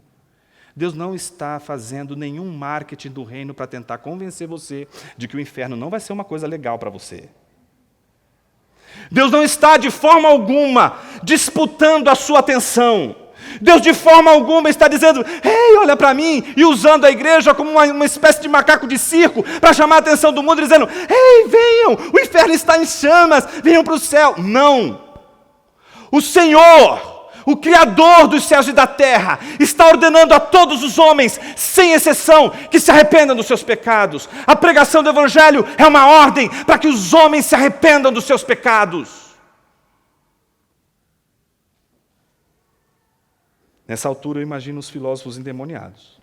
Deus não está fazendo nenhum marketing do reino para tentar convencer você de que o inferno não vai ser uma coisa legal para você. Deus não está de forma alguma disputando a sua atenção. Deus de forma alguma está dizendo: ei, olha para mim, e usando a igreja como uma espécie de macaco de circo para chamar a atenção do mundo, dizendo: ei, venham, o inferno está em chamas, venham para o céu. Não. O Senhor, o Criador dos céus e da terra, está ordenando a todos os homens, sem exceção, que se arrependam dos seus pecados. A pregação do Evangelho é uma ordem para que os homens se arrependam dos seus pecados. Nessa altura eu imagino os filósofos endemoniados.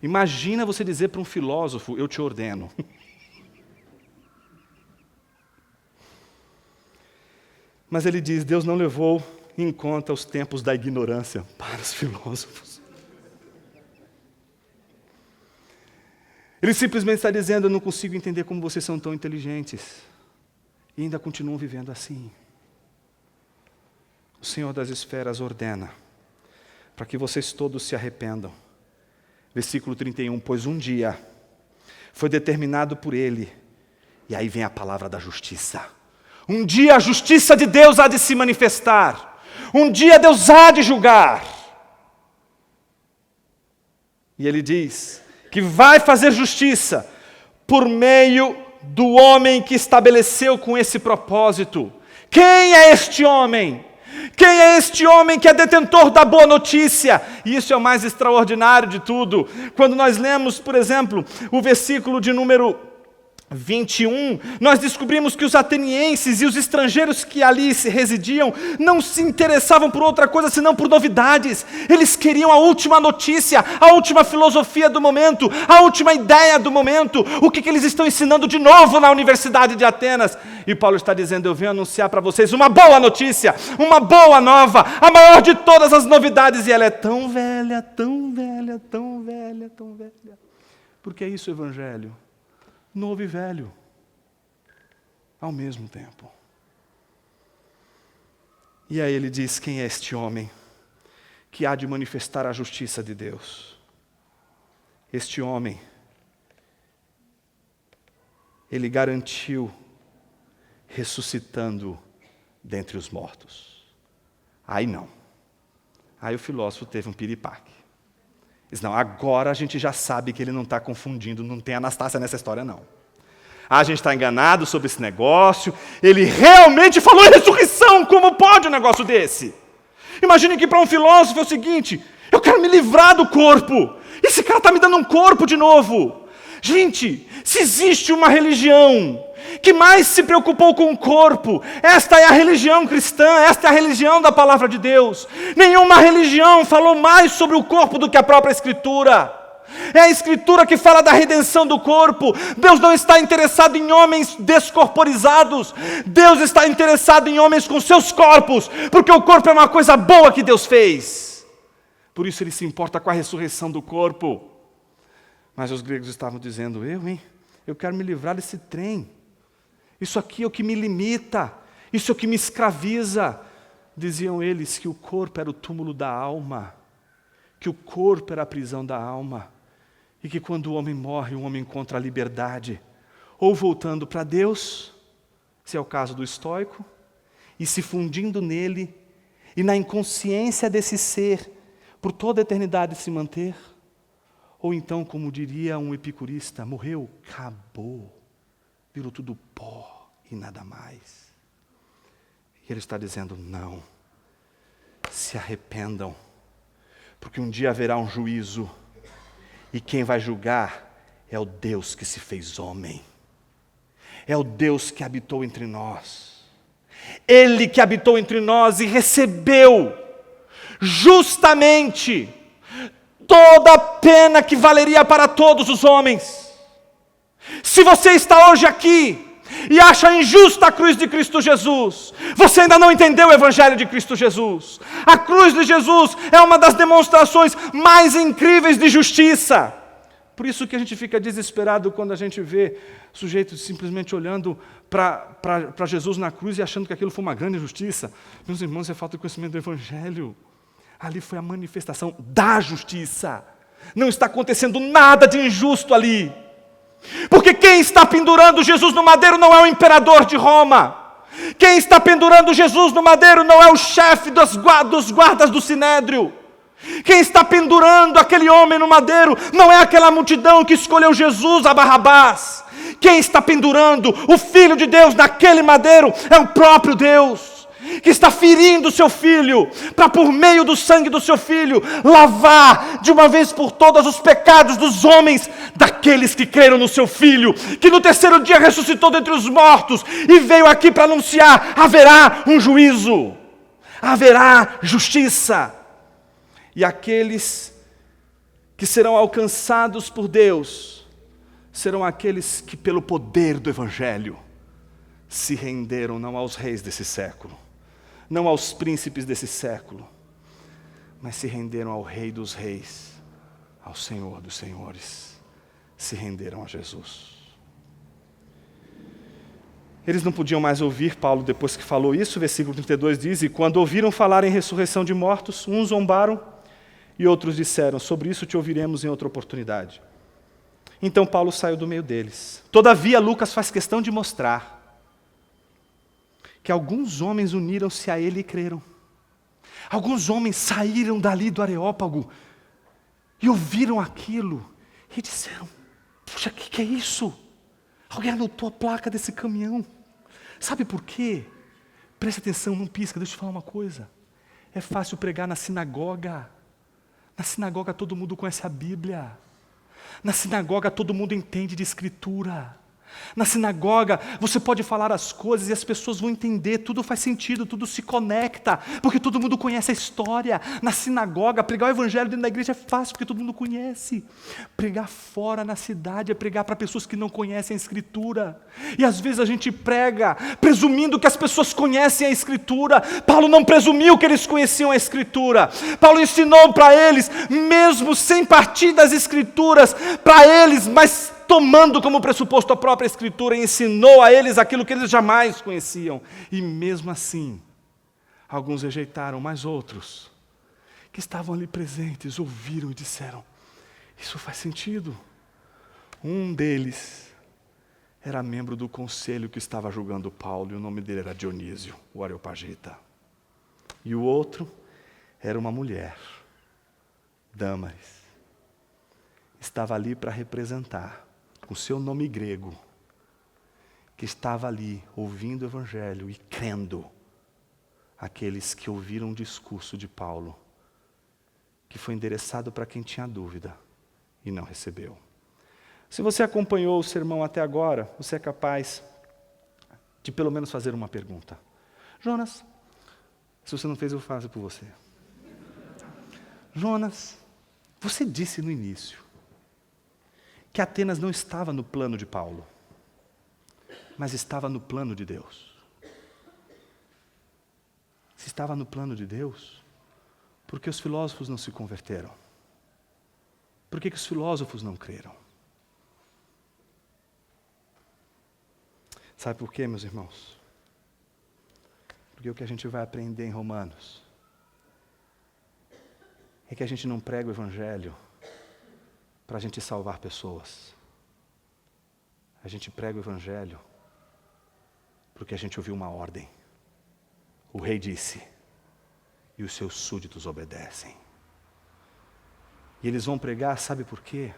Imagina você dizer para um filósofo: eu te ordeno. Mas ele diz: Deus não levou em conta os tempos da ignorância para os filósofos. Ele simplesmente está dizendo: eu não consigo entender como vocês são tão inteligentes e ainda continuam vivendo assim. O Senhor das esferas ordena para que vocês todos se arrependam. Versículo 31, pois um dia foi determinado por Ele, e aí vem a palavra da justiça. Um dia a justiça de Deus há de se manifestar. Um dia Deus há de julgar. E Ele diz que vai fazer justiça por meio do homem que estabeleceu com esse propósito. Quem é este homem? Quem é este homem que é detentor da boa notícia? E isso é o mais extraordinário de tudo. Quando nós lemos, por exemplo, o versículo de número 21, nós descobrimos que os atenienses e os estrangeiros que ali se residiam não se interessavam por outra coisa senão por novidades. Eles queriam a última notícia, a última filosofia do momento, a última ideia do momento, o que eles estão ensinando de novo na Universidade de Atenas. E Paulo está dizendo: eu venho anunciar para vocês uma boa notícia, uma boa nova, a maior de todas as novidades, e ela é tão velha, tão velha, tão velha, tão velha. Porque é isso o Evangelho. Novo e velho, ao mesmo tempo. E aí ele diz: quem é este homem que há de manifestar a justiça de Deus? Este homem, ele garantiu ressuscitando dentre os mortos. Aí não. Aí o filósofo teve um piripaque. Diz: não, agora a gente já sabe que ele não está confundindo, não tem Anastácia nessa história não. A gente está enganado sobre esse negócio, ele realmente falou em ressurreição, como pode um negócio desse? Imagine que para um filósofo é o seguinte: eu quero me livrar do corpo, esse cara está me dando um corpo de novo. Gente, se existe uma religião que mais se preocupou com o corpo, esta é a religião cristã, esta é a religião da palavra de Deus. Nenhuma religião falou mais sobre o corpo do que a própria Escritura. É a Escritura que fala da redenção do corpo. Deus não está interessado em homens descorporizados, Deus está interessado em homens com seus corpos, porque o corpo é uma coisa boa que Deus fez. Por isso Ele se importa com a ressurreição do corpo. Mas os gregos estavam dizendo: eu quero me livrar desse trem. Isso aqui é o que me limita, isso é o que me escraviza. Diziam eles que o corpo era o túmulo da alma, que o corpo era a prisão da alma, e que quando o homem morre, o homem encontra a liberdade, ou voltando para Deus, se é o caso do estoico, e se fundindo nele, e na inconsciência desse ser, por toda a eternidade se manter, ou então, como diria um epicurista, morreu, acabou. Virou tudo pó e nada mais. E ele está dizendo: não, se arrependam, porque um dia haverá um juízo, e quem vai julgar é o Deus que se fez homem, é o Deus que habitou entre nós, Ele que habitou entre nós e recebeu justamente toda a pena que valeria para todos os homens. Se você está hoje aqui e acha injusta a cruz de Cristo Jesus, você ainda não entendeu o Evangelho de Cristo Jesus. A cruz de Jesus é uma das demonstrações mais incríveis de justiça. Por isso que a gente fica desesperado quando a gente vê sujeitos simplesmente olhando para Jesus na cruz e achando que aquilo foi uma grande injustiça. Meus irmãos, é falta de conhecimento do Evangelho. Ali foi a manifestação da justiça. Não está acontecendo nada de injusto ali. Porque quem está pendurando Jesus no madeiro não é o imperador de Roma. Quem está pendurando Jesus no madeiro não é o chefe dos guardas do Sinédrio. Quem está pendurando aquele homem no madeiro não é aquela multidão que escolheu Jesus a Barrabás. Quem está pendurando o Filho de Deus naquele madeiro é o próprio Deus, que está ferindo o seu Filho, para por meio do sangue do seu Filho, lavar de uma vez por todas os pecados dos homens, daqueles que creram no seu Filho, que no terceiro dia ressuscitou dentre os mortos, e veio aqui para anunciar: haverá um juízo, haverá justiça, e aqueles que serão alcançados por Deus, serão aqueles que pelo poder do Evangelho, se renderam não aos reis desse século, não aos príncipes desse século, mas se renderam ao Rei dos Reis, ao Senhor dos Senhores. se renderam a Jesus. Eles não podiam mais ouvir Paulo depois que falou isso. O versículo 32 diz: e quando ouviram falar em ressurreição de mortos, uns zombaram e outros disseram: sobre isso te ouviremos em outra oportunidade. Então Paulo saiu do meio deles. Todavia, Lucas faz questão de mostrar que alguns homens uniram-se a ele e creram. Alguns homens saíram dali do Areópago e ouviram aquilo e disseram: puxa, o que é isso? Alguém anotou a placa desse caminhão. Sabe por quê? Preste atenção, não pisca, deixa eu te falar uma coisa. É fácil pregar na sinagoga. Na sinagoga todo mundo conhece a Bíblia. Na sinagoga todo mundo entende de Escritura. Na sinagoga você pode falar as coisas e as pessoas vão entender, tudo faz sentido, tudo se conecta, porque todo mundo conhece a história. Na sinagoga, pregar o evangelho dentro da igreja é fácil, porque todo mundo conhece. Pregar fora na cidade é pregar para pessoas que não conhecem a Escritura. E às vezes a gente prega presumindo que as pessoas conhecem a Escritura. Paulo não presumiu que eles conheciam a Escritura. Paulo ensinou para eles, mesmo sem partir das Escrituras, para eles, mas tomando como pressuposto a própria Escritura, ensinou a eles aquilo que eles jamais conheciam. E mesmo assim, alguns rejeitaram, mas outros, que estavam ali presentes, ouviram e disseram: isso faz sentido. Um deles era membro do conselho que estava julgando Paulo, e o nome dele era Dionísio, o Areopagita. E o outro era uma mulher, Dâmaris. Estava ali para representar o seu nome grego, que estava ali ouvindo o evangelho e crendo aqueles que ouviram o discurso de Paulo, que foi endereçado para quem tinha dúvida e não recebeu. Se você acompanhou o sermão até agora, você é capaz de pelo menos fazer uma pergunta. Jonas, se você não fez, eu faço por você. Jonas, você disse no início que Atenas não estava no plano de Paulo, mas estava no plano de Deus. Se estava no plano de Deus, por que os filósofos não se converteram? Por que os filósofos não creram? Sabe por quê, meus irmãos? Porque o que a gente vai aprender em Romanos é que a gente não prega o evangelho para a gente salvar pessoas. A gente prega o evangelho porque a gente ouviu uma ordem. O rei disse, e os seus súditos obedecem. E eles vão pregar, sabe por quê?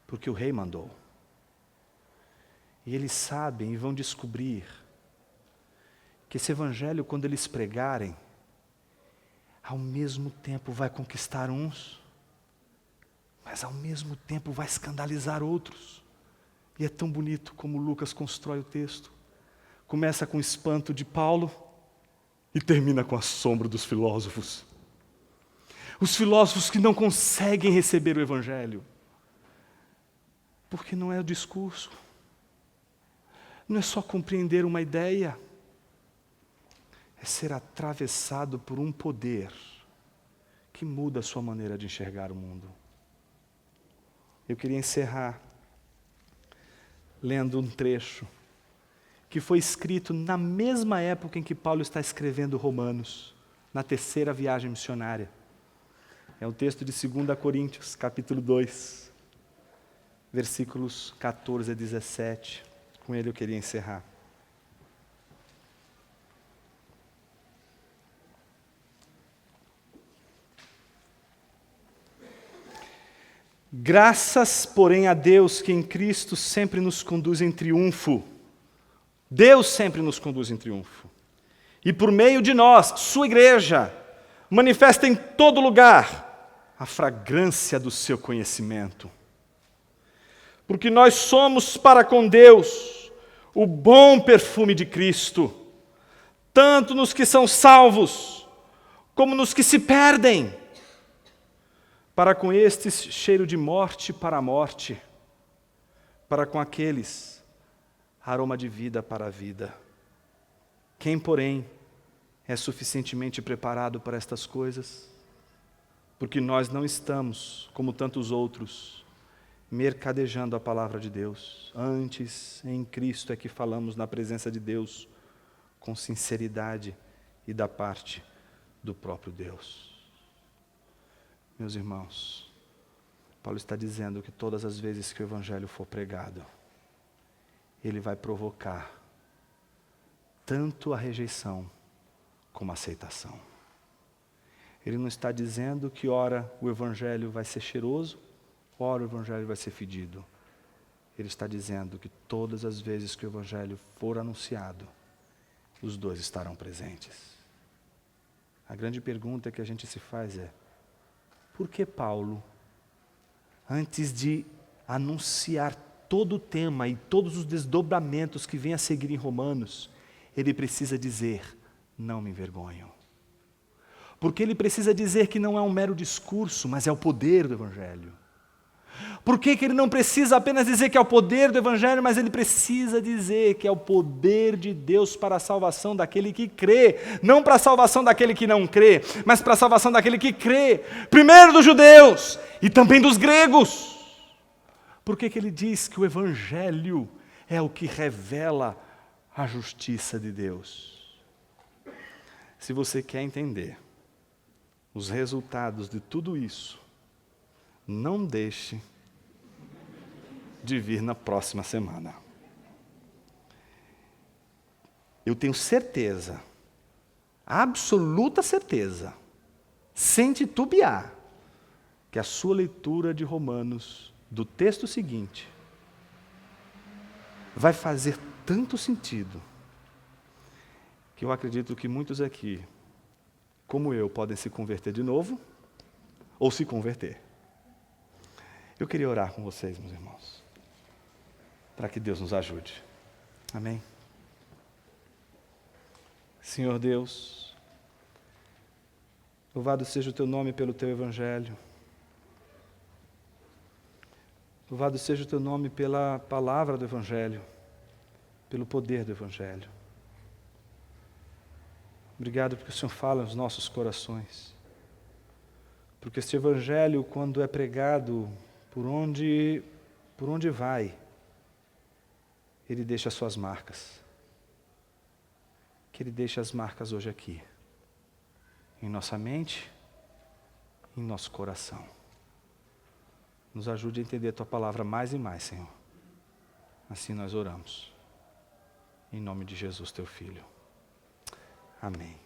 Porque o rei mandou. E eles sabem e vão descobrir que esse evangelho, quando eles pregarem, ao mesmo tempo vai conquistar uns, mas ao mesmo tempo vai escandalizar outros. E é tão bonito como Lucas constrói o texto. Começa com o espanto de Paulo e termina com o assombro dos filósofos. Os filósofos que não conseguem receber o evangelho. Porque não é o discurso. Não é só compreender uma ideia. É ser atravessado por um poder que muda a sua maneira de enxergar o mundo. Eu queria encerrar lendo um trecho que foi escrito na mesma época em que Paulo está escrevendo Romanos, na terceira viagem missionária. É um texto de 2 Coríntios, capítulo 2, versículos 14 a 17. Com ele eu queria encerrar. Graças, porém, a Deus que em Cristo sempre nos conduz em triunfo. Deus sempre nos conduz em triunfo. E por meio de nós, sua igreja, manifesta em todo lugar a fragrância do seu conhecimento. Porque nós somos para com Deus o bom perfume de Cristo, tanto nos que são salvos, como nos que se perdem. Para com estes, cheiro de morte para a morte, para com aqueles, aroma de vida para a vida. Quem, porém, é suficientemente preparado para estas coisas? Porque nós não estamos, como tantos outros, mercadejando a palavra de Deus. Antes, em Cristo é que falamos na presença de Deus com sinceridade e da parte do próprio Deus. Meus irmãos, Paulo está dizendo que todas as vezes que o Evangelho for pregado, ele vai provocar tanto a rejeição como a aceitação. Ele não está dizendo que ora o Evangelho vai ser cheiroso, ora o Evangelho vai ser fedido. Ele está dizendo que todas as vezes que o Evangelho for anunciado, os dois estarão presentes. A grande pergunta que a gente se faz é: por que Paulo, antes de anunciar todo o tema e todos os desdobramentos que vêm a seguir em Romanos, ele precisa dizer, não me envergonho? Porque ele precisa dizer que não é um mero discurso, mas é o poder do Evangelho. Por que ele não precisa apenas dizer que é o poder do Evangelho, mas ele precisa dizer que é o poder de Deus para a salvação daquele que crê, não para a salvação daquele que não crê, mas para a salvação daquele que crê, primeiro dos judeus e também dos gregos. Por que ele diz que o Evangelho é o que revela a justiça de Deus? Se você quer entender os resultados de tudo isso, não deixe de vir na próxima semana. Eu tenho certeza, absoluta certeza, sem titubear, que a sua leitura de Romanos, do texto seguinte, vai fazer tanto sentido, que eu acredito que muitos aqui, como eu, podem se converter de novo, ou se converter. Eu queria orar com vocês, meus irmãos, para que Deus nos ajude. Amém? Senhor Deus, louvado seja o Teu nome pelo Teu Evangelho. Louvado seja o Teu nome pela palavra do Evangelho, pelo poder do Evangelho. Obrigado porque o Senhor fala nos nossos corações. Porque este Evangelho, quando é pregado por onde vai, ele deixa as suas marcas. Que ele deixe as marcas hoje aqui, em nossa mente, em nosso coração. Nos ajude a entender a Tua palavra mais e mais, Senhor. Assim nós oramos. Em nome de Jesus, Teu Filho. Amém.